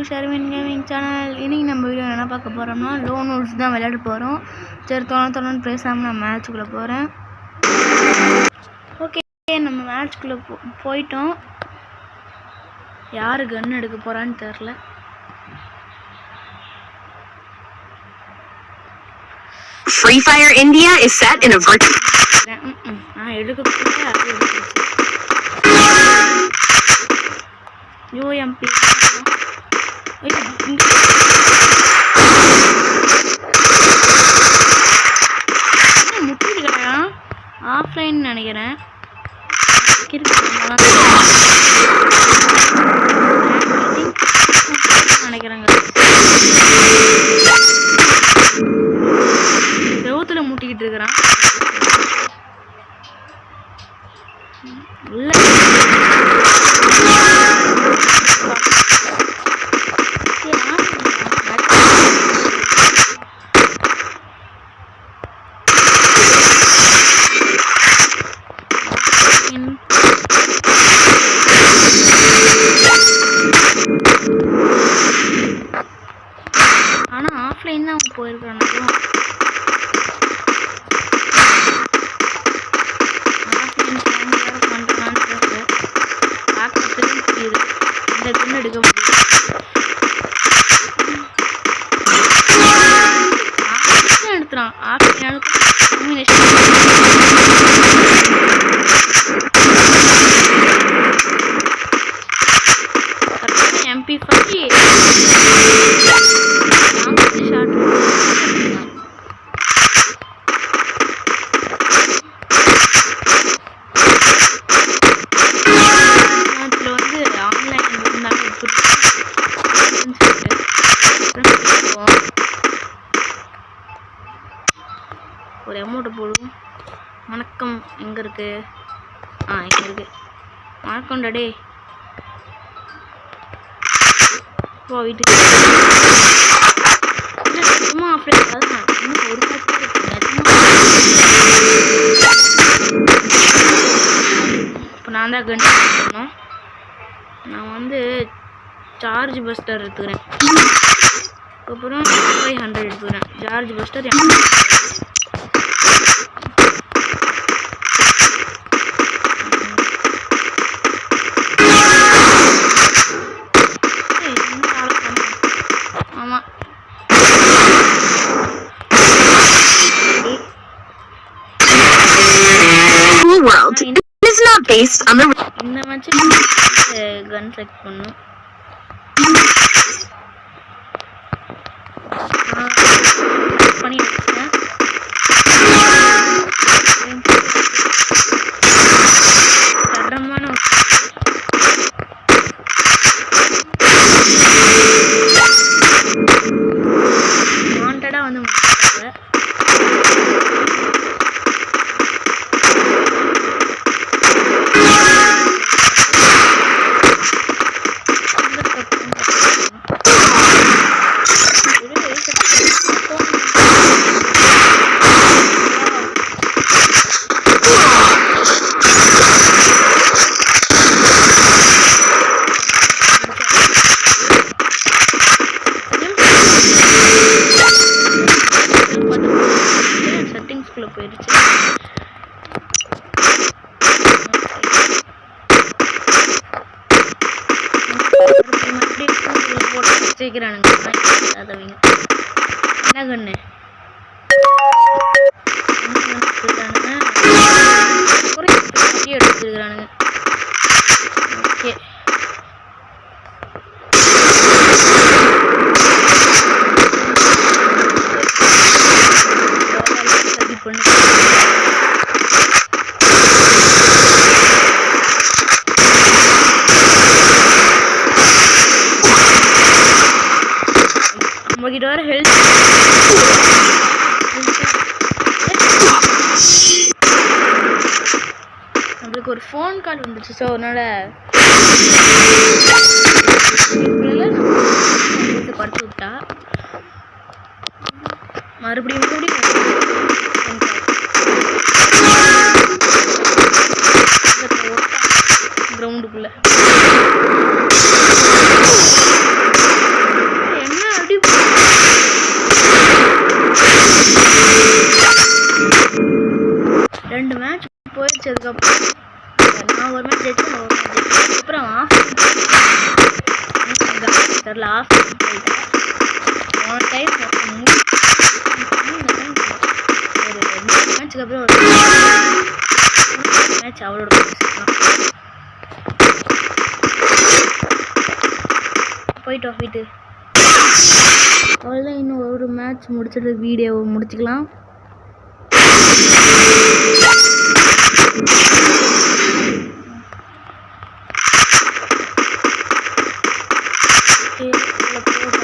Sharvin gaming channel. இன்னைக்கு நம்ம video என்ன பார்க்க போகிறோம்னா லோன் ஊர்ஸ் தான் விளையாட போகிறோம். சரி தொடர்ந்து பேசாமல் நான் மேட்ச்சுக்குள்ளே போகிறேன். ஓகே, நம்ம மேட்ச்சுக்குள்ளே போயிட்டோம். யார் கன் எடுக்க போகிறான்னு தெரில. Free Fire India is set in a virtual. எடுக்கக்கூடிய அது UMP முட்டிட்டு கிடையாது, ஆஃப்லைன் நினைக்கிறேன். நினைக்கிறேங்க செவத்துல முட்டிக்கிட்டு இருக்கிறான். உள்ள ஆனா ஆஃப்லைன் தான் அவன் போயிருக்கான். இந்த கண்ணு எடுக்க முடியும். எடுத்துறான் ஆஃப்லைன் MP5 ஷார்ட் ஒரு அமௌண்ட்டை போடுவோம். வணக்கம், எங்கே இருக்கு? எங்கே இருக்கு? வணக்கம் டே. போ வீட்டுக்கு. சும்மா அப்படியே இன்னும் ஒரு இப்போ நான் தான் கன் பண்ணோம். நான் வந்து சார்ஜ் பஸ்டர் எடுத்துக்கிறேன். அப்புறம் 500 எடுத்துக்கிறேன். சார்ஜ் பஸ்டர் ஆமாம். World is not based on the. இந்த மாதிரி கன் செலக்ட் பண்ணும். பண்ணி வச்சுட்டேன். தரமான வாண்டடா வந்து செட்டிங்ஸ்குள்ள போயிடுச்சு. போட்டு வச்சுக்கிறானுங்க. என்ன கண்ணு எடுத்துக்கிறானுங்க. ஓகே, நம்மகிட்ட வர ஹெல்த் நம்மளுக்கு ஒரு ஃபோன் கால் வந்துச்சு. ஸோ அதனால படுத்து விட்டா மறுபடியும் கிரவுண்டுக்குள்ள தெரில ஆஃப் போயிட்டேன் போன டைம் ஒரு 2 மேட்ச்சுக்கு அப்புறம் ஒரு மேட்ச் அவளோட போயிட்டோம் வீட்டு அவ்வளோதான். இன்னும் ஒரு மேட்ச் முடிச்சுட்டு வீடியோவை முடிச்சுக்கலாம். போட்டு